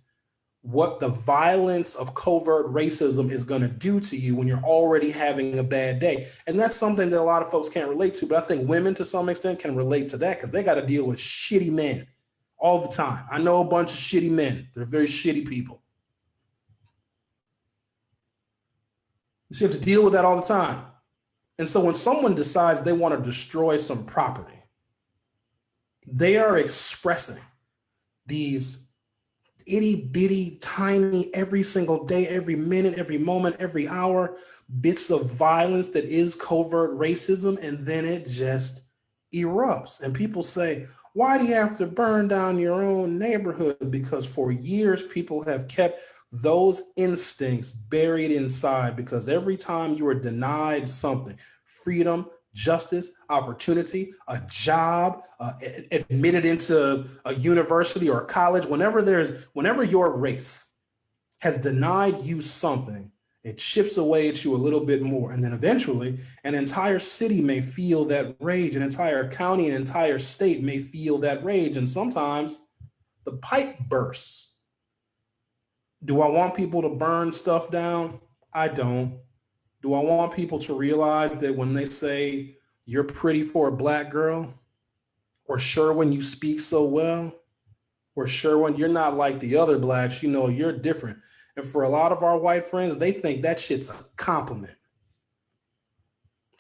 what the violence of covert racism is going to do to you when you're already having a bad day. And that's something that a lot of folks can't relate to, but I think women to some extent can relate to that because they got to deal with shitty men all the time. I know a bunch of shitty men. They're very shitty people. So you have to deal with that all the time. And so when someone decides they want to destroy some property, they are expressing these itty bitty, tiny, every single day, every minute, every moment, every hour, bits of violence that is covert racism, and then it just erupts. And people say, why do you have to burn down your own neighborhood? Because for years, people have kept those instincts buried inside, because every time you are denied something, freedom, justice, opportunity, a job, admitted into a university or a college, whenever your race has denied you something, it chips away at you a little bit more. And then eventually an entire city may feel that rage, an entire county, an entire state may feel that rage. And sometimes the pipe bursts. Do I want people to burn stuff down? I don't. Do I want people to realize that when they say you're pretty for a black girl, or sure when you speak so well, or sure when you're not like the other blacks, you know, you're different. And for a lot of our white friends, they think that shit's a compliment.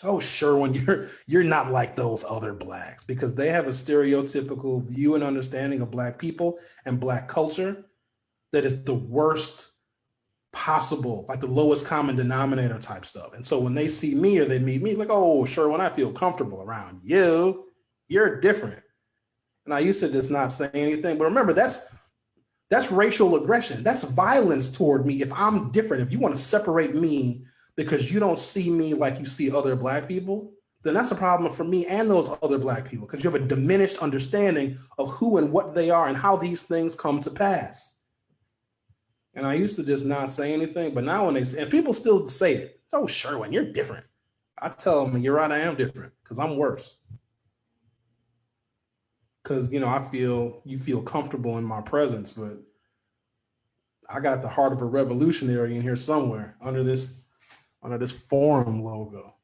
Oh, sure when you're not like those other blacks, because they have a stereotypical view and understanding of black people and black culture that is the worst possible, like the lowest common denominator type stuff. And so when they see me or they meet me, like, oh, sure, when I feel comfortable around you, you're different. And I used to just not say anything. But remember, that's racial aggression. That's violence toward me. If I'm different, if you want to separate me because you don't see me like you see other black people, then that's a problem for me and those other black people, because you have a diminished understanding of who and what they are and how these things come to pass. And I used to just not say anything, but now when they say, and people still say it, oh, Sherwin, you're different. I tell them, you're right, I am different, because I'm worse. Because, you know, you feel comfortable in my presence, but I got the heart of a revolutionary in here somewhere under this forum logo.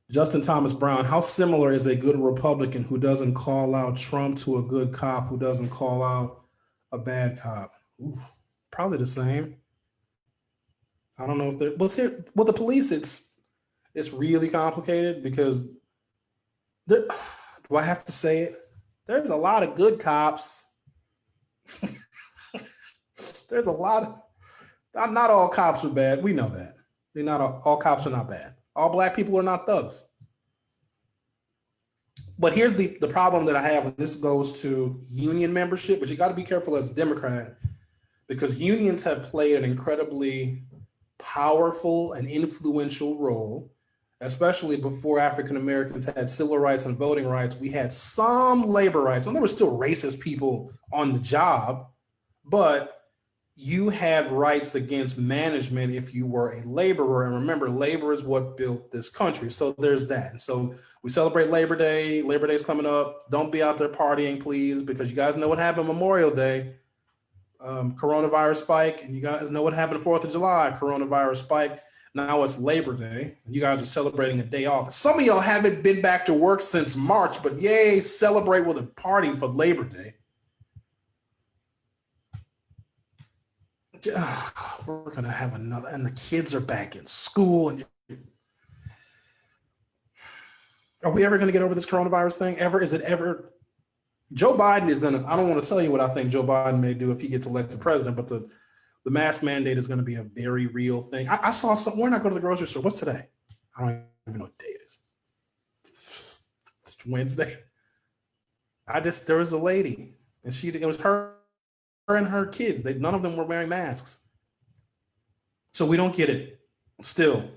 Justin Thomas Brown, how similar is a good Republican who doesn't call out Trump to a good cop who doesn't call out a bad cop? Oof, probably the same. I don't know if there was here with the police. It's really complicated because do I have to say it? There's a lot of good cops. There's a lot of, not all cops are bad. We know that. Not all cops are not bad. All black people are not thugs. But here's the problem that I have when this goes to union membership, but you got to be careful as a Democrat, because unions have played an incredibly powerful and influential role, especially before African Americans had civil rights and voting rights. We had some labor rights, and there were still racist people on the job, but you had rights against management if you were a laborer. And remember, labor is what built this country. So there's that. And so we celebrate Labor Day. Labor Day's coming up. Don't be out there partying, please, because you guys know what happened Memorial Day. Coronavirus spike, and you guys know what happened 4th of July, coronavirus spike. Now it's Labor Day, and you guys are celebrating a day off. Some of y'all haven't been back to work since March, but yay, celebrate with a party for Labor Day. We're gonna have another, and the kids are back in school. And are we ever gonna get over this coronavirus thing? Ever? Is it ever? Joe Biden is gonna, I don't want to tell you what I think Joe Biden may do if he gets elected president, but the mask mandate is going to be a very real thing. I saw something. When I go to the grocery store, what's today? I don't even know what day it is. It's Wednesday. There was a lady, and it was her and her kids. None of them were wearing masks. So we don't get it still.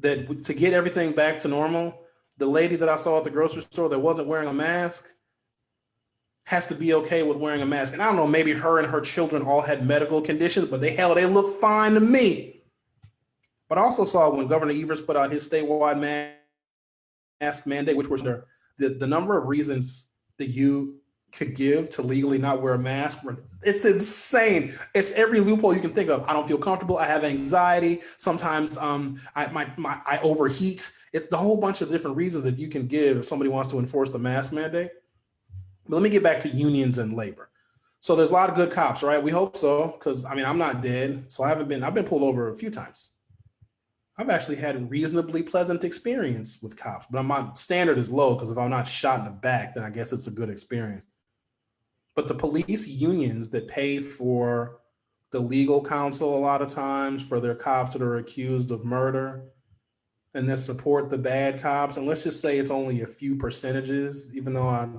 That to get everything back to normal, the lady that I saw at the grocery store that wasn't wearing a mask has to be okay with wearing a mask. And I don't know, maybe her and her children all had medical conditions, but they look fine to me. But I also saw when Governor Evers put out his statewide mask mandate, which was the number of reasons that you could give to legally not wear a mask. It's insane. It's every loophole you can think of. I don't feel comfortable. I have anxiety. Sometimes I overheat. It's the whole bunch of different reasons that you can give if somebody wants to enforce the mask mandate. But let me get back to unions and labor. So there's a lot of good cops, right? We hope so, because I mean, I'm not dead. So I've been pulled over a few times. I've actually had a reasonably pleasant experience with cops, but my standard is low, because if I'm not shot in the back, then I guess it's a good experience. But the police unions that pay for the legal counsel a lot of times for their cops that are accused of murder and that support the bad cops, and let's just say it's only a few percentages, even though I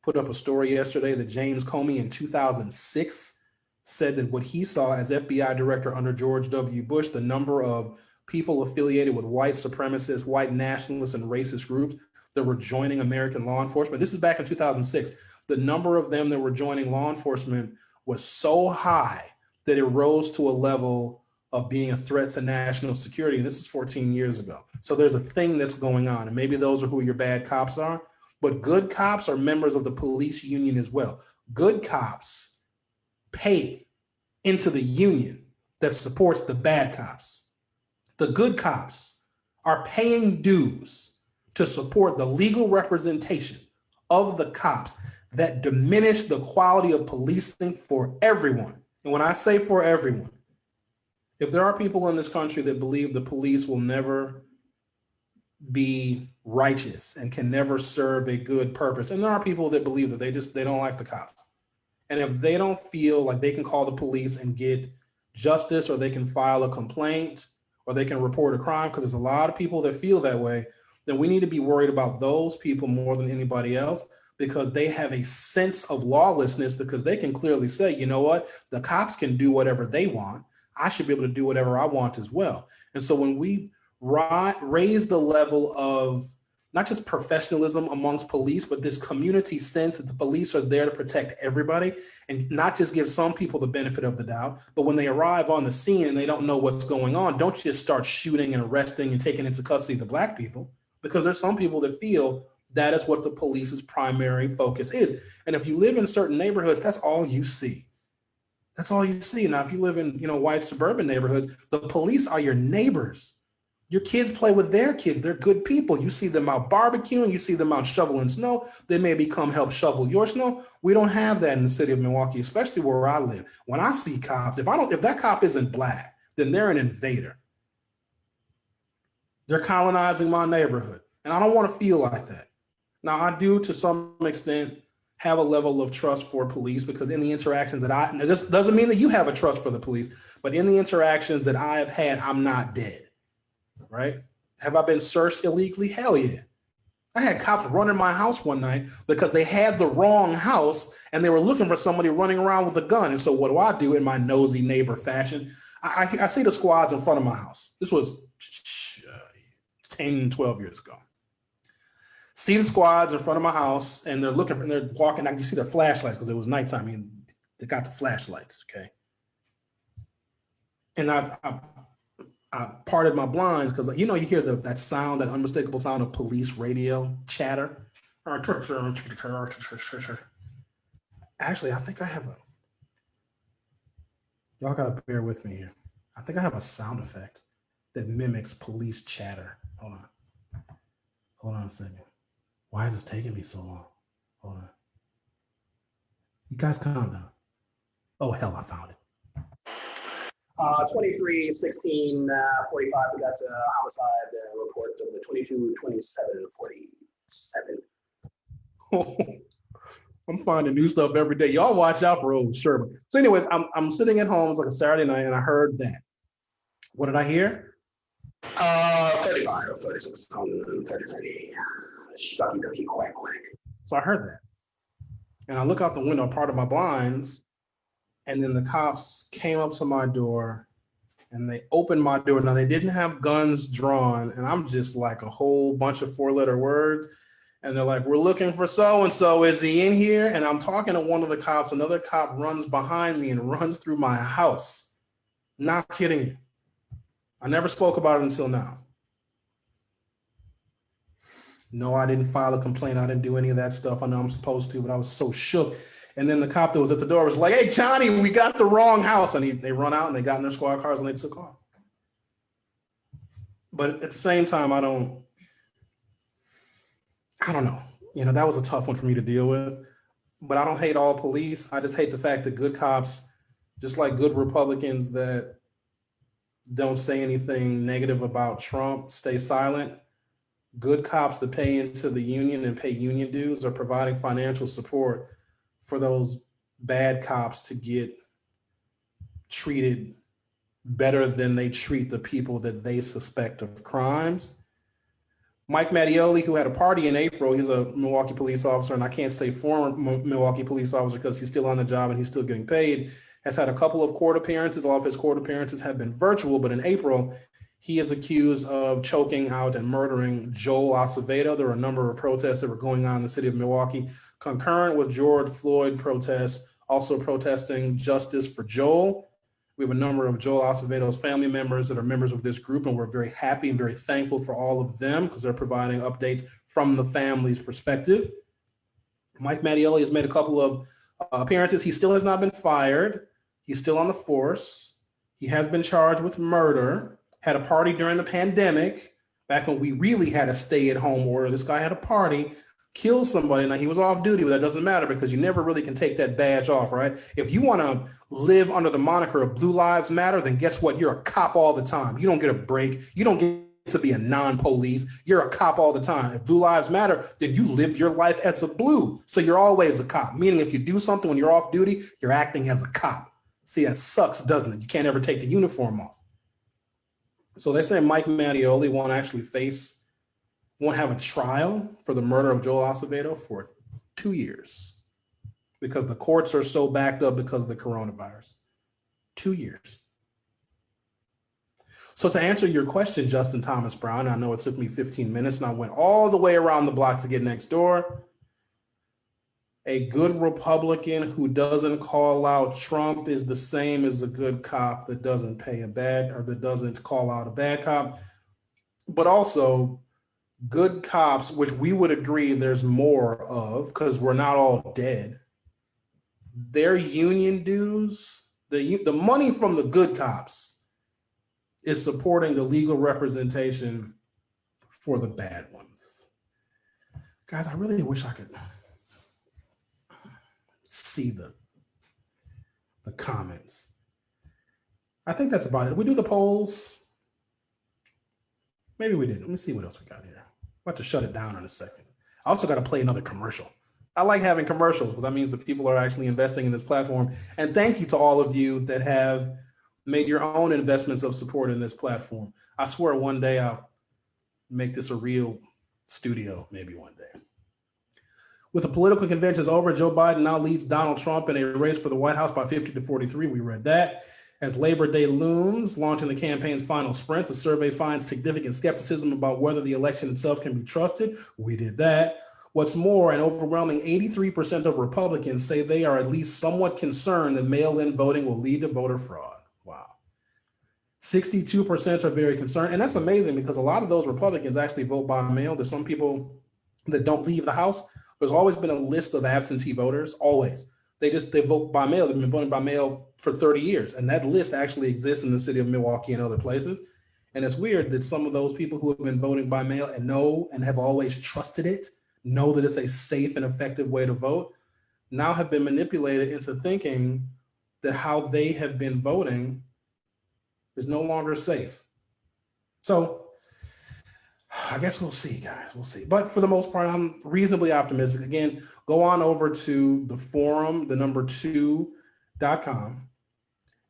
put up a story yesterday that James Comey in 2006 said that what he saw as FBI director under George W. Bush, the number of people affiliated with white supremacists, white nationalists, and racist groups that were joining American law enforcement. This is back in 2006. The number of them that were joining law enforcement was so high that it rose to a level of being a threat to national security. And this is 14 years ago. So there's a thing that's going on. And maybe those are who your bad cops are. But good cops are members of the police union as well. Good cops pay into the union that supports the bad cops. The good cops are paying dues to support the legal representation of the cops that diminish the quality of policing for everyone. And when I say for everyone, if there are people in this country that believe the police will never be righteous and can never serve a good purpose, and there are people that believe that they don't like the cops, and if they don't feel like they can call the police and get justice, or they can file a complaint, or they can report a crime, because there's a lot of people that feel that way, then we need to be worried about those people more than anybody else, because they have a sense of lawlessness, because they can clearly say, you know what, the cops can do whatever they want. I should be able to do whatever I want as well. And so when we raise the level of not just professionalism amongst police, but this community sense that the police are there to protect everybody and not just give some people the benefit of the doubt, but when they arrive on the scene and they don't know what's going on, don't just start shooting and arresting and taking into custody the Black people, because there's some people that feel that is what the police's primary focus is. And if you live in certain neighborhoods, that's all you see. That's all you see. Now, if you live in, white suburban neighborhoods, the police are your neighbors. Your kids play with their kids. They're good people. You see them out barbecuing. You see them out shoveling snow. They maybe come help shovel your snow. We don't have that in the city of Milwaukee, especially where I live. When I see cops, if that cop isn't Black, then they're an invader. They're colonizing my neighborhood. And I don't want to feel like that. Now, I do, to some extent, have a level of trust for police, because in the interactions that this doesn't mean that you have a trust for the police, but in the interactions that I have had, I'm not dead. Right? Have I been searched illegally? Hell yeah. I had cops running my house one night because they had the wrong house and they were looking for somebody running around with a gun. And so what do in my nosy neighbor fashion? I see the squads in front of my house. This was 10, 12 years ago. See the squads in front of my house, and they're walking. You see their flashlights because it was nighttime. I mean, they got the flashlights, okay? And I parted my blinds because you hear that sound, that unmistakable sound of police radio chatter. Actually, I think I have y'all gotta bear with me here. I think I have a sound effect that mimics police chatter. Hold on a second. Why is this taking me so long? Hold on. You guys calm down. Oh, hell, I found it. 23, 16, 45, we got homicide report of the 22, 27, 47. I'm finding new stuff every day. Y'all watch out for old Sherman. So anyways, I'm sitting at home. It's like a Saturday night, and I heard that. What did I hear? 35 or 36, 30, 30. Shucky ducky quack quack. So I heard that. And I look out the window, part of my blinds, and then the cops came up to my door and they opened my door. Now, they didn't have guns drawn, and I'm just like a whole bunch of 4-letter words. And they're like, we're looking for so-and-so. Is he in here? And I'm talking to one of the cops. Another cop runs behind me and runs through my house. Not kidding you. I never spoke about it until now. No, I didn't file a complaint. I didn't do any of that stuff. I know I'm supposed to, but I was so shook. And then the cop that was at the door was like, hey, Johnny, we got the wrong house. And they run out and they got in their squad cars and they took off. But at the same time, I don't know. That was a tough one for me to deal with. But I don't hate all police. I just hate the fact that good cops, just like good Republicans that don't say anything negative about Trump, stay silent. Good cops that pay into the union and pay union dues are providing financial support for those bad cops to get treated better than they treat the people that they suspect of crimes. Mike Mattioli, who had a party in April, he's a Milwaukee police officer, and I can't say former Milwaukee police officer because he's still on the job and he's still getting paid, has had a couple of court appearances. All of his court appearances have been virtual, but in April, he is accused of choking out and murdering Joel Acevedo. There were a number of protests that were going on in the city of Milwaukee, concurrent with George Floyd protests, also protesting justice for Joel. We have a number of Joel Acevedo's family members that are members of this group, and we're very happy and very thankful for all of them because they're providing updates from the family's perspective. Mike Mattioli has made a couple of appearances. He still has not been fired. He's still on the force. He has been charged with murder, had a party during the pandemic, back when we really had a stay-at-home order. This guy had a party, killed somebody. Now, he was off duty, but that doesn't matter because you never really can take that badge off, right? If you want to live under the moniker of Blue Lives Matter, then guess what? You're a cop all the time. You don't get a break. You don't get to be a non-police. You're a cop all the time. If Blue Lives Matter, then you live your life as a blue. So you're always a cop, meaning if you do something when you're off duty, you're acting as a cop. See, that sucks, doesn't it? You can't ever take the uniform off. So they say Mike Mattioli won't have a trial for the murder of Joel Acevedo for 2 years because the courts are so backed up because of the coronavirus. 2 years. So to answer your question, Justin Thomas Brown, I know it took me 15 minutes and I went all the way around the block to get next door. A good Republican who doesn't call out Trump is the same as a good cop that doesn't pay a bad or that doesn't call out a bad cop. But also good cops, which we would agree there's more of because we're not all dead. Their union dues, the money from the good cops is supporting the legal representation for the bad ones. Guys, I really wish I could see the comments. I think that's about it. We do the polls. Maybe we didn't. Let me see what else we got here. I'm about to shut it down in a second. I also got to play another commercial. I like having commercials because that means that people are actually investing in this platform. And thank you to all of you that have made your own investments of support in this platform. I swear one day I'll make this a real studio, maybe one day. With the political conventions over, Joe Biden now leads Donald Trump in a race for the White House by 50 to 43. We read that. As Labor Day looms, launching the campaign's final sprint, the survey finds significant skepticism about whether the election itself can be trusted. We did that. What's more, an overwhelming 83% of Republicans say they are at least somewhat concerned that mail-in voting will lead to voter fraud. Wow. 62% are very concerned. And that's amazing because a lot of those Republicans actually vote by mail. There's some people that don't leave the House. There's always been a list of absentee voters, always. They vote by mail. They've been voting by mail for 30 years. And that list actually exists in the city of Milwaukee and other places. And it's weird that some of those people who have been voting by mail and know and have always trusted it, know that it's a safe and effective way to vote, now have been manipulated into thinking that how they have been voting is no longer safe. So I guess we'll see, guys. We'll see. But for the most part, I'm reasonably optimistic. Again, go on over to the forum, the number 2.com,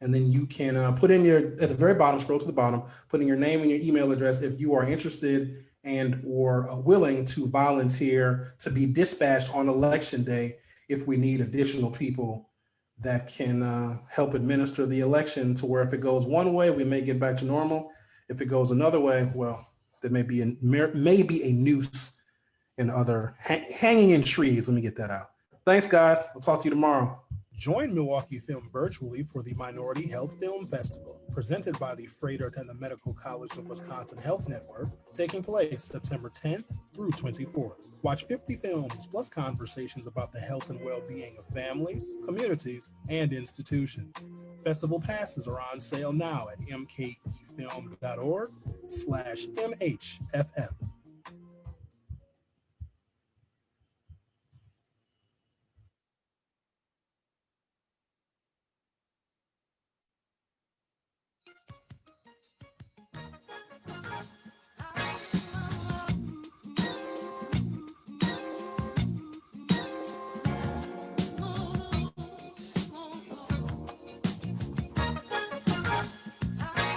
and then you can put in at the very bottom, scroll to the bottom, put in your name and your email address if you are interested and or willing to volunteer to be dispatched on election day if we need additional people that can help administer the election to where if it goes one way, we may get back to normal. If it goes another way, well, there may be a noose and other hanging in trees. Let me get that out. Thanks, guys. I'll talk to you tomorrow. Join Milwaukee Film virtually for the Minority Health Film Festival, presented by the Freighter and the Medical College of Wisconsin Health Network, taking place September 10th through 24th. Watch 50 films plus conversations about the health and well-being of families, communities, and institutions. Festival passes are on sale now at mkefilm.org/MHFF.